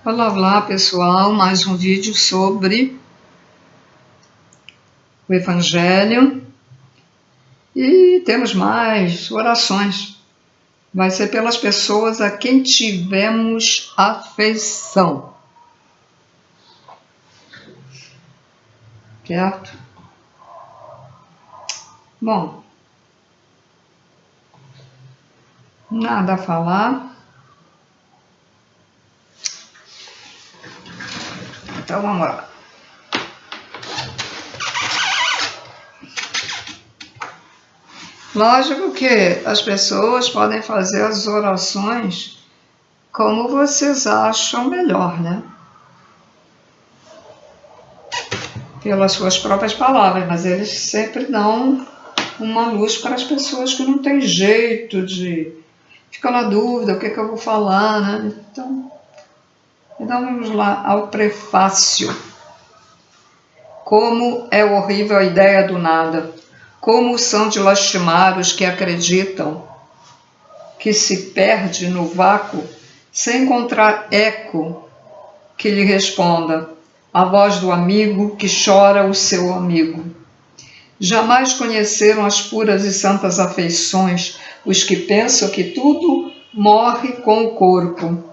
Olá, olá pessoal, mais um vídeo sobre o Evangelho e temos mais orações. Vai ser pelas pessoas a quem tivemos afeição, certo? Bom, nada a falar. Então vamos lá. Lógico que as pessoas podem fazer as orações como vocês acham melhor, né? Pelas suas próprias palavras, mas eles sempre dão uma luz para as pessoas que não têm jeito de ficar na dúvida, o que eu vou falar, né? Então vamos lá ao prefácio. Como é horrível a ideia do nada. Como são de lastimar os que acreditam que se perde no vácuo sem encontrar eco que lhe responda, a voz do amigo que chora o seu amigo. Jamais conheceram as puras e santas afeições os que pensam que tudo morre com o corpo,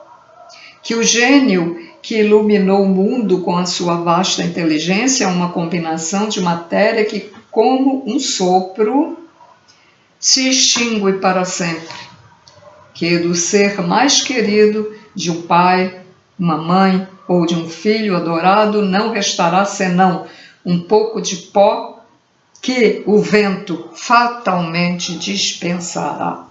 que o gênio que iluminou o mundo com a sua vasta inteligência é uma combinação de matéria que, como um sopro, se extingue para sempre, que do ser mais querido de um pai, uma mãe ou de um filho adorado não restará senão um pouco de pó que o vento fatalmente dispensará.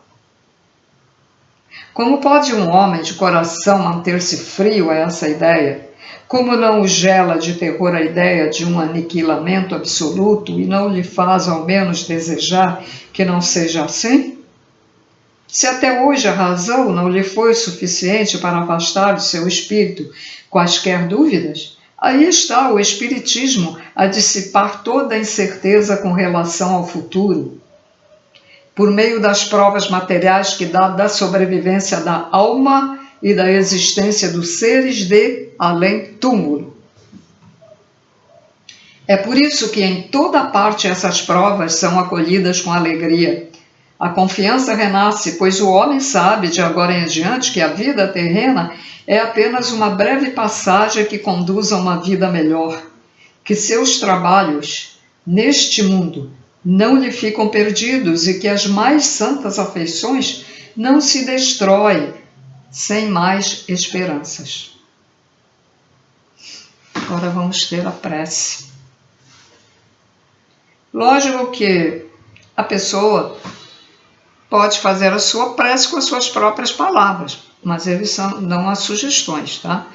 Como pode um homem de coração manter-se frio a essa ideia? Como não o gela de terror a ideia de um aniquilamento absoluto e não lhe faz ao menos desejar que não seja assim? Se até hoje a razão não lhe foi suficiente para afastar do seu espírito quaisquer dúvidas, aí está o espiritismo a dissipar toda a incerteza com relação ao futuro, por meio das provas materiais que dá da sobrevivência da alma e da existência dos seres de além-túmulo. É por isso que em toda parte essas provas são acolhidas com alegria. A confiança renasce, pois o homem sabe de agora em diante que a vida terrena é apenas uma breve passagem que conduz a uma vida melhor, que seus trabalhos neste mundo não lhe ficam perdidos e que as mais santas afeições não se destroem sem mais esperanças. Agora vamos ter a prece. Lógico que a pessoa pode fazer a sua prece com as suas próprias palavras, mas eles dão as sugestões, tá?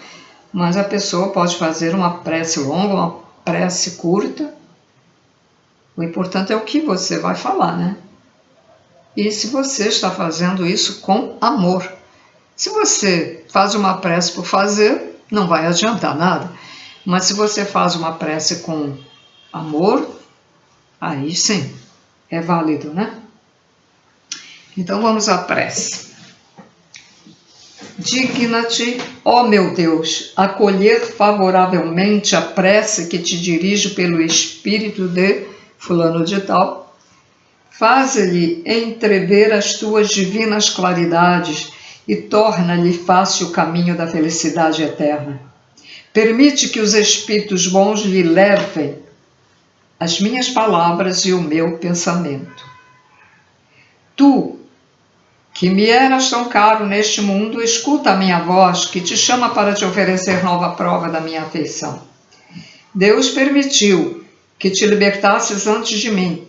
Mas a pessoa pode fazer uma prece longa, uma prece curta. O importante é o que você vai falar, né? E se você está fazendo isso com amor. Se você faz uma prece por fazer, não vai adiantar nada. Mas se você faz uma prece com amor, aí sim, é válido, né? Então vamos à prece. Digna-te, ó meu Deus, acolher favoravelmente a prece que te dirijo pelo Espírito de fulano de tal. Faze-lhe entrever as tuas divinas claridades e torna-lhe fácil o caminho da felicidade eterna. Permite que os espíritos bons lhe levem as minhas palavras e o meu pensamento. Tu, que me eras tão caro neste mundo, escuta a minha voz que te chama para te oferecer nova prova da minha afeição. Deus permitiu que te libertasses antes de mim,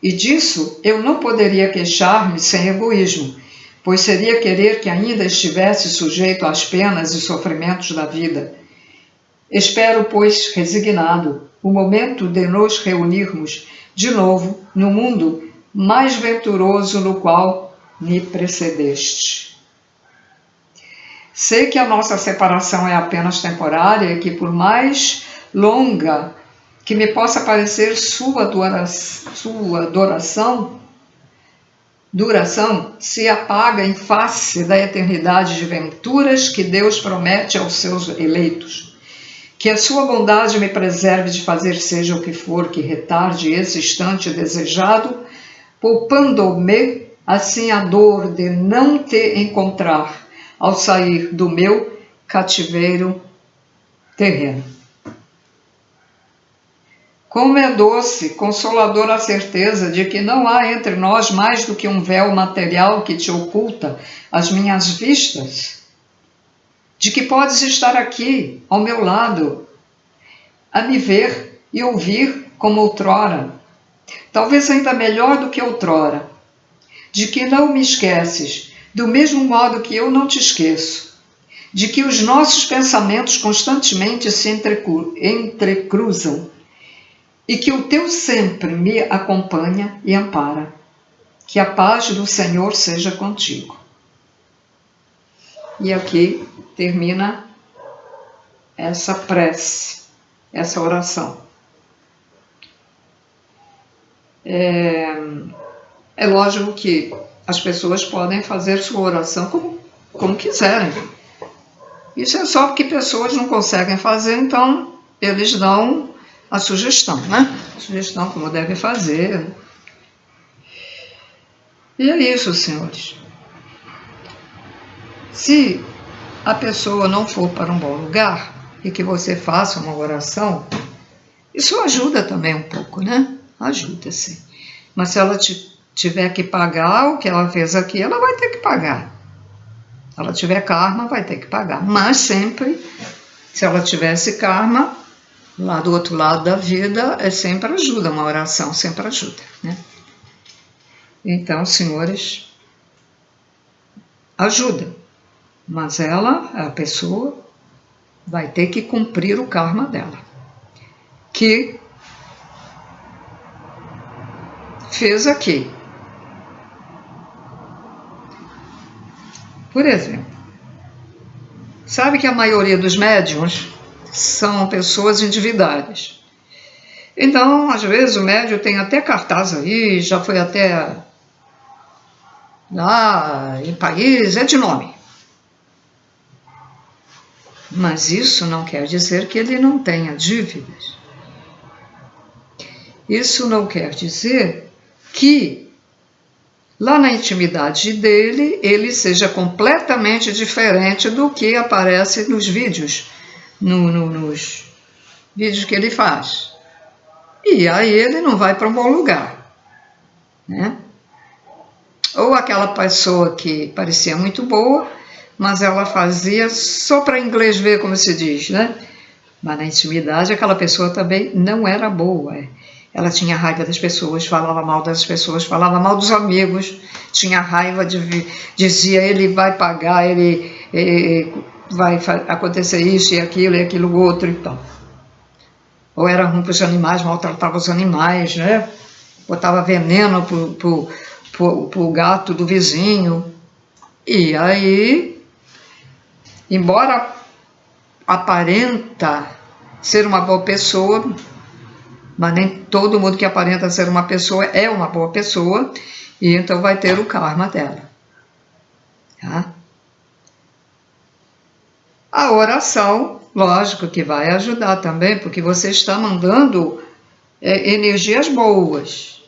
e disso eu não poderia queixar-me sem egoísmo, pois seria querer que ainda estivesse sujeito às penas e sofrimentos da vida. Espero, pois, resignado, o momento de nos reunirmos de novo no mundo mais venturoso no qual me precedeste. Sei que a nossa separação é apenas temporária e que, por mais longa que me possa parecer sua adoração, duração se apaga em face da eternidade de venturas que Deus promete aos seus eleitos. Que a sua bondade me preserve de fazer seja o que for que retarde esse instante desejado, poupando-me assim a dor de não te encontrar ao sair do meu cativeiro terreno. Como é doce, consoladora a certeza de que não há entre nós mais do que um véu material que te oculta as minhas vistas, de que podes estar aqui, ao meu lado, a me ver e ouvir como outrora, talvez ainda melhor do que outrora, de que não me esqueces, do mesmo modo que eu não te esqueço, de que os nossos pensamentos constantemente se entrecruzam, e que o teu sempre me acompanha e ampara. Que a paz do Senhor seja contigo. E aqui termina essa prece, essa oração. É lógico que as pessoas podem fazer sua oração como quiserem. Isso é só porque pessoas não conseguem fazer, então eles dão a sugestão, né? A sugestão como deve fazer. E é isso, senhores. Se a pessoa não for para um bom lugar e que você faça uma oração, isso ajuda também um pouco, né? Ajuda, sim. Mas se ela tiver que pagar o que ela fez aqui, ela vai ter que pagar. Se ela tiver karma, vai ter que pagar. Mas sempre, se ela tivesse karma, lá do outro lado da vida, sempre ajuda, uma oração sempre ajuda, né? Então, senhores, ajuda, mas ela, a pessoa, vai ter que cumprir o karma dela, que fez aqui. Por exemplo, sabe que a maioria dos médiuns são pessoas endividadas. Então, às vezes, o médium tem até cartaz aí, já foi até lá em Paris, é de nome. Mas isso não quer dizer que ele não tenha dívidas. Isso não quer dizer que lá na intimidade dele, ele seja completamente diferente do que aparece nos vídeos, nos vídeos que ele faz. E aí ele não vai para um bom lugar, né? Ou aquela pessoa que parecia muito boa, mas ela fazia só para inglês ver, como se diz, né? Mas na intimidade aquela pessoa também não era boa. Ela tinha raiva das pessoas, falava mal das pessoas, falava mal dos amigos, tinha raiva, dizia ele vai pagar, ele vai acontecer isso e aquilo outro e tal. Ou era ruim para os animais, maltratava os animais, né? Botava veneno pro gato do vizinho. E aí, embora aparenta ser uma boa pessoa, mas nem todo mundo que aparenta ser uma pessoa é uma boa pessoa, e então vai ter o karma dela. Tá? A oração, lógico que vai ajudar também, porque você está mandando energias boas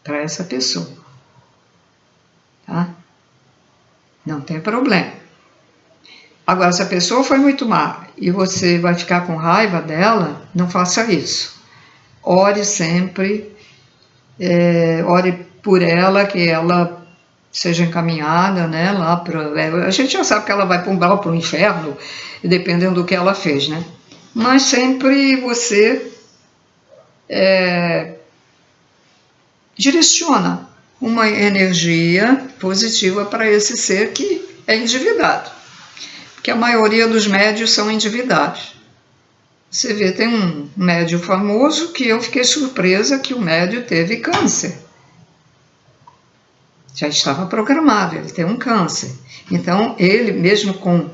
para essa pessoa. Tá? Não tem problema. Agora, se a pessoa foi muito má e você vai ficar com raiva dela, não faça isso. Ore sempre, ore por ela, que ela seja encaminhada, né, lá para... A gente já sabe que ela vai para um grau, para o inferno, dependendo do que ela fez, né? Mas sempre você direciona uma energia positiva para esse ser que é endividado. Porque a maioria dos médios são endividados. Você vê, tem um médio famoso que eu fiquei surpresa que o médio teve câncer. Já estava programado, ele tem um câncer. Então, ele mesmo com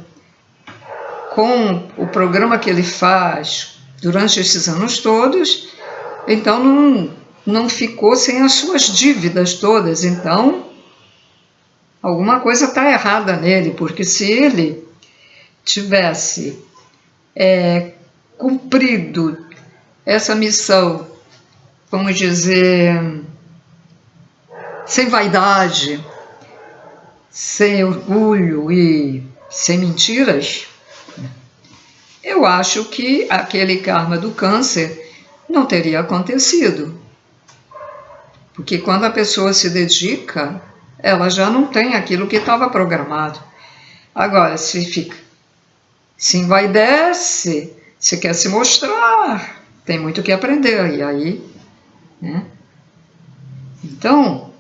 o programa que ele faz durante esses anos todos, então não ficou sem as suas dívidas todas. Então, alguma coisa está errada nele, porque se ele tivesse cumprido essa missão, vamos dizer, sem vaidade, sem orgulho e sem mentiras, eu acho que aquele karma do câncer não teria acontecido. Porque quando a pessoa se dedica, ela já não tem aquilo que estava programado. Agora, se envaidece, se quer se mostrar, tem muito o que aprender. E aí, né? Então,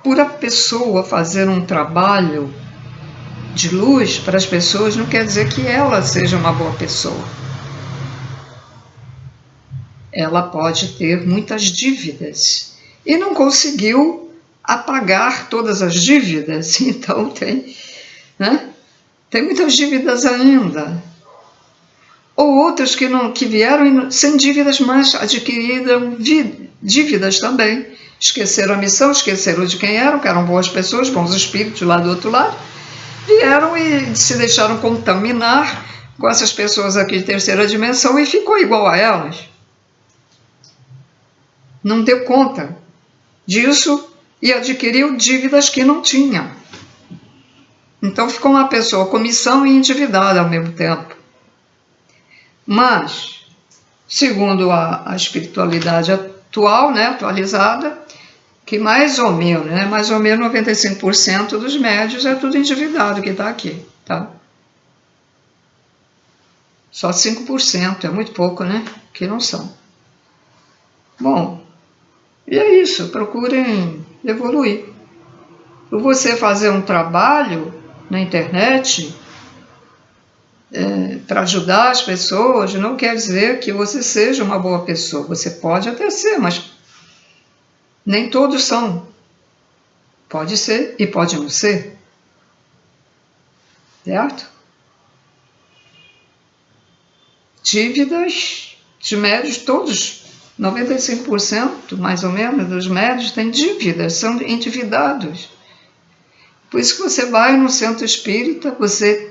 por a pessoa fazer um trabalho de luz para as pessoas, não quer dizer que ela seja uma boa pessoa. Ela pode ter muitas dívidas e não conseguiu apagar todas as dívidas, então tem muitas dívidas ainda. Ou outros que vieram sem dívidas, mas adquiriram dívidas também. Esqueceram a missão, esqueceram de quem eram, que eram boas pessoas, bons espíritos lá do outro lado. Vieram e se deixaram contaminar com essas pessoas aqui de terceira dimensão e ficou igual a elas. Não deu conta disso e adquiriu dívidas que não tinha. Então ficou uma pessoa com missão e endividada ao mesmo tempo. Mas, segundo a espiritualidade atual, atualizada, que mais ou menos 95% dos médios é tudo endividado que está aqui, tá? Só 5%, é muito pouco, né? Que não são. Bom, e é isso, procurem evoluir. Por você fazer um trabalho na internet para ajudar as pessoas, não quer dizer que você seja uma boa pessoa. Você pode até ser, mas nem todos são. Pode ser e pode não ser. Certo? Dívidas de médios, todos, 95% mais ou menos dos médios têm dívidas, são endividados. Por isso que você vai no centro espírita, você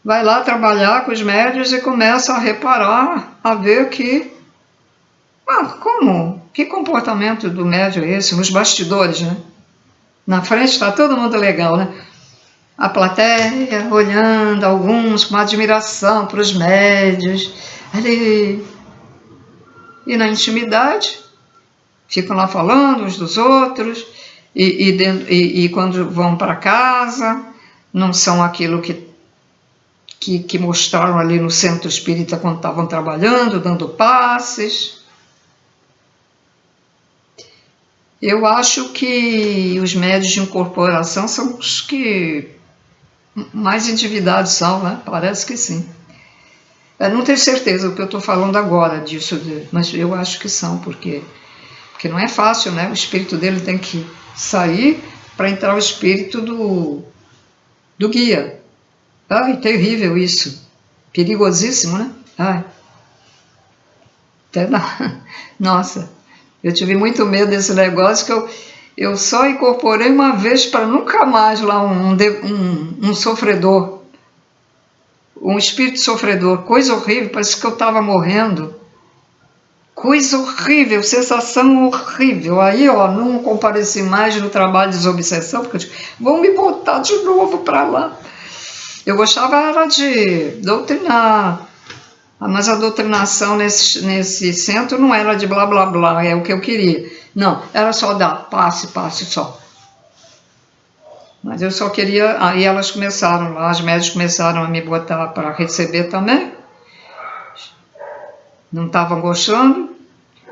vai lá trabalhar com os médios e começa a reparar, a ver que... como? Que comportamento do médio é esse? Nos bastidores, né? Na frente está todo mundo legal, né? A plateia olhando, alguns com admiração para os médios, ali. E na intimidade, ficam lá falando uns dos outros, e quando vão para casa, não são aquilo que mostraram ali no centro espírita quando estavam trabalhando, dando passes. Eu acho que os médios de incorporação são os que mais endividados são, né? Parece que sim. Eu não tenho certeza do que eu estou falando agora disso, mas eu acho que são, porque não é fácil, né? O espírito dele tem que sair para entrar o espírito do guia. Ai, terrível isso. Perigosíssimo, né? Ai. Até dá. Nossa, eu tive muito medo desse negócio que eu só incorporei uma vez para nunca mais lá um sofredor. Um espírito sofredor. Coisa horrível, parece que eu estava morrendo. Coisa horrível, sensação horrível. Aí, não compareci mais no trabalho de desobsessão, porque eu digo, vão me botar de novo para lá. Eu gostava era de doutrinar, mas a doutrinação nesse centro não era de blá blá blá, é o que eu queria. Não, era só dar passe só. Mas eu só queria, aí elas começaram lá, as médicas começaram a me botar para receber também. Não estavam gostando.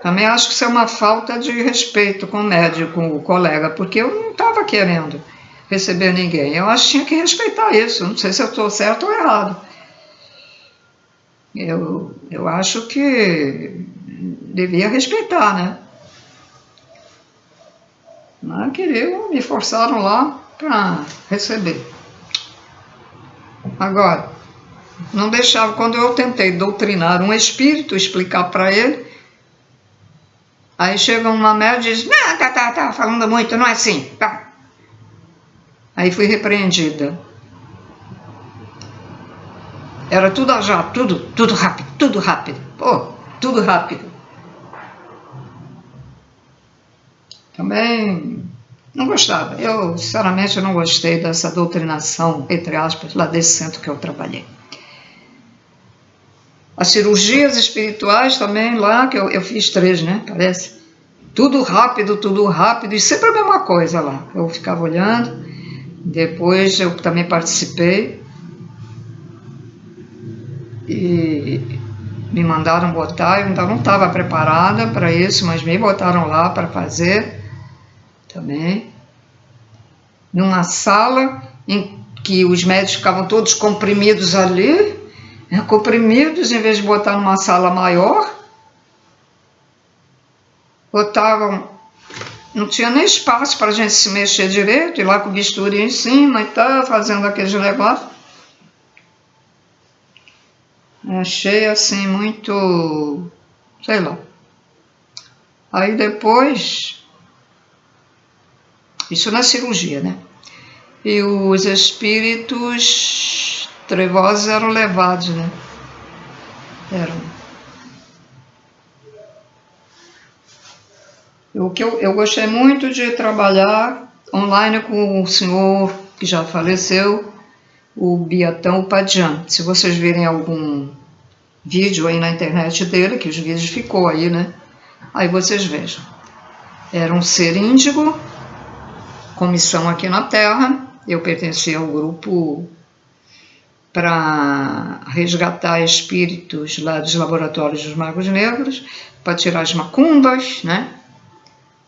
Também acho que isso é uma falta de respeito com o médico, com o colega, porque eu não estava querendo receber ninguém. Eu acho que tinha que respeitar isso. Não sei se eu estou certo ou errado. Eu acho que devia respeitar, né? Mas queriam, me forçaram lá para receber. Agora, Não deixava. Quando eu tentei doutrinar um espírito, explicar para ele, aí chega uma médium e diz, não, tá falando muito, não é assim. Tá. Aí fui repreendida. Era tudo já, tudo rápido. Pô, tudo rápido. Também não gostava. Eu, sinceramente, não gostei dessa doutrinação, entre aspas, lá desse centro que eu trabalhei. As cirurgias espirituais também lá, que eu fiz 3, né? Parece. Tudo rápido, e sempre a mesma coisa lá. Eu ficava olhando, depois eu também participei e me mandaram botar, eu ainda não estava preparada para isso, mas me botaram lá para fazer também. Numa sala em que os médicos ficavam todos comprimidos ali, comprimidos, em vez de botar numa sala maior, botavam, não tinha nem espaço para a gente se mexer direito, ir lá com o bisturi em cima e tal, fazendo aquele negócio. Achei assim muito, sei lá. Aí depois, isso na cirurgia, né? E os espíritos trevosos eram levados, né? Eu gostei muito de trabalhar online com o senhor que já faleceu, o Biatão Padjan. Se vocês virem algum vídeo aí na internet dele, que os vídeos ficou aí, né? Aí vocês vejam. Era um ser índigo, com missão aqui na Terra. Eu pertencia ao grupo para resgatar espíritos lá dos laboratórios dos Magos Negros, para tirar as macumbas, né?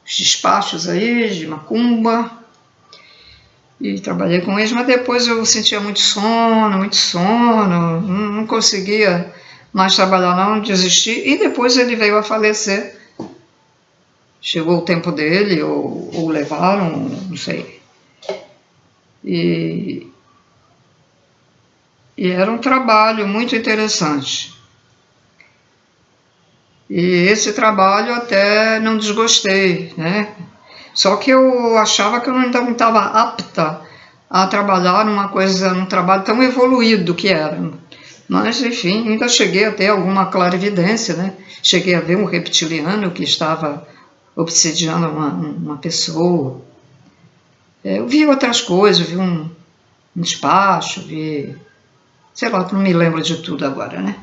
Os despachos aí de macumba. E trabalhei com eles, mas depois eu sentia muito sono, não conseguia mais trabalhar não, desisti. E depois ele veio a falecer. Chegou o tempo dele, ou levaram, não sei. E era um trabalho muito interessante. E esse trabalho até não desgostei, né? Só que eu achava que eu não estava apta a trabalhar num trabalho tão evoluído que era. Mas, enfim, ainda cheguei a ter alguma clarividência, né? Cheguei a ver um reptiliano que estava obsidiando uma pessoa. Eu vi outras coisas, vi um despacho, vi... sei lá, não me lembro de tudo agora, né?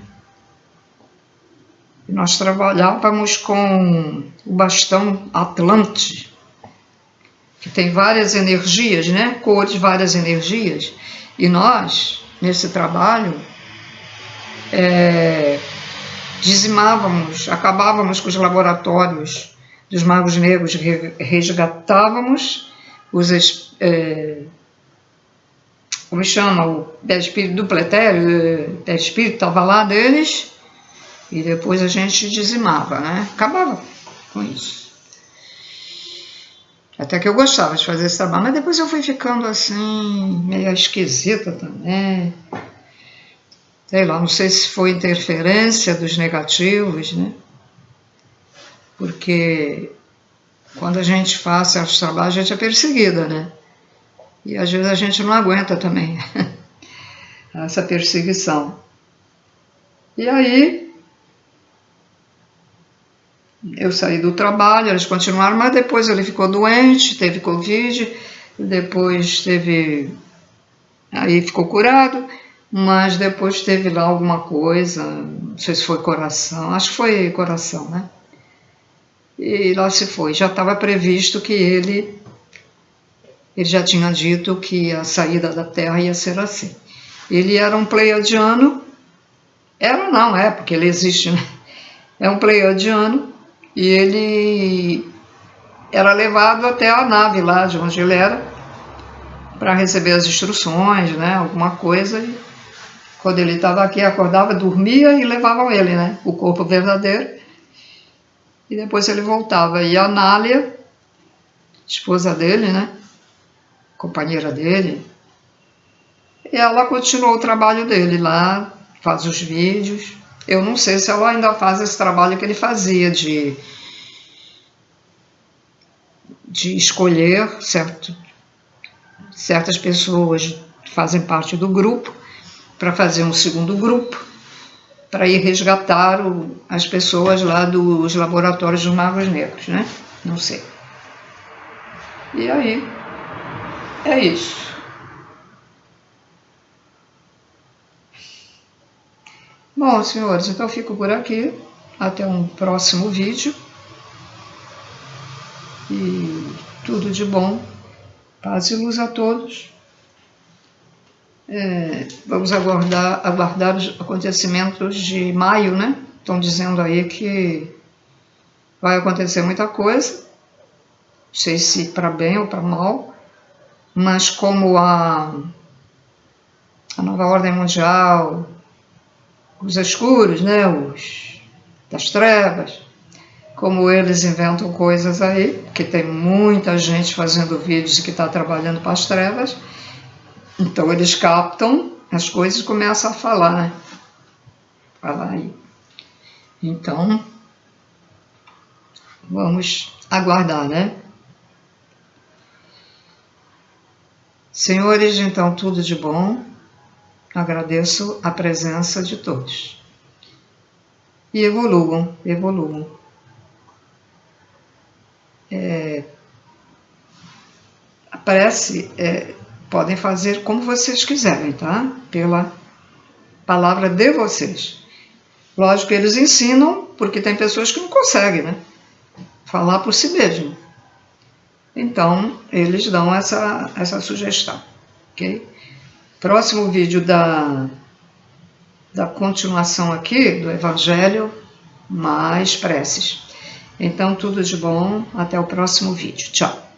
E nós trabalhávamos com o bastão Atlante, que tem várias energias, né? Cores, várias energias. E nós, nesse trabalho, dizimávamos, acabávamos com os laboratórios dos Magos Negros, resgatávamos os... como chama? O espírito do pletério, o espírito estava lá deles, e depois a gente dizimava, né? Acabava com isso. Até que eu gostava de fazer esse trabalho, mas depois eu fui ficando assim, meio esquisita também. Sei lá, não sei se foi interferência dos negativos, né? Porque quando a gente faz certos trabalhos, a gente é perseguida, né? E às vezes a gente não aguenta também essa perseguição. E aí, eu saí do trabalho, eles continuaram, mas depois ele ficou doente, teve Covid, depois aí ficou curado, mas depois teve lá alguma coisa, não sei se foi coração, acho que foi coração, né? E lá se foi, já estava previsto que ele já tinha dito que a saída da Terra ia ser assim. Ele era um pleiadiano, porque ele existe, né? É um pleiadiano, e ele era levado até a nave lá de onde ele era, para receber as instruções, né? Alguma coisa. E quando ele estava aqui, acordava, dormia e levavam ele, né? O corpo verdadeiro. E depois ele voltava. E a Nália, esposa dele, né? Companheira dele, e ela continuou o trabalho dele lá, faz os vídeos. Eu não sei se ela ainda faz esse trabalho que ele fazia de escolher certas pessoas que fazem parte do grupo para fazer um segundo grupo, para ir resgatar as pessoas lá dos laboratórios dos Magos Negros, né? Não sei. E aí, é isso. Bom, senhores, então eu fico por aqui. Até um próximo vídeo. E tudo de bom. Paz e luz a todos. Vamos aguardar os acontecimentos de maio, né? Estão dizendo aí que vai acontecer muita coisa. Não sei se para bem ou para mal. Mas como a nova ordem mundial, os escuros, né? Os das trevas, como eles inventam coisas aí, porque tem muita gente fazendo vídeos e que está trabalhando para as trevas, então eles captam as coisas e começam a falar, né? Falar aí. Então, vamos aguardar, né? Senhores, então tudo de bom. Agradeço a presença de todos. E evoluam, evoluam. A prece podem fazer como vocês quiserem, tá? Pela palavra de vocês. Lógico que eles ensinam, porque tem pessoas que não conseguem, né? Falar por si mesmo. Então, eles dão essa sugestão, ok? Próximo vídeo da continuação aqui do Evangelho, mais preces. Então, tudo de bom. Até o próximo vídeo. Tchau.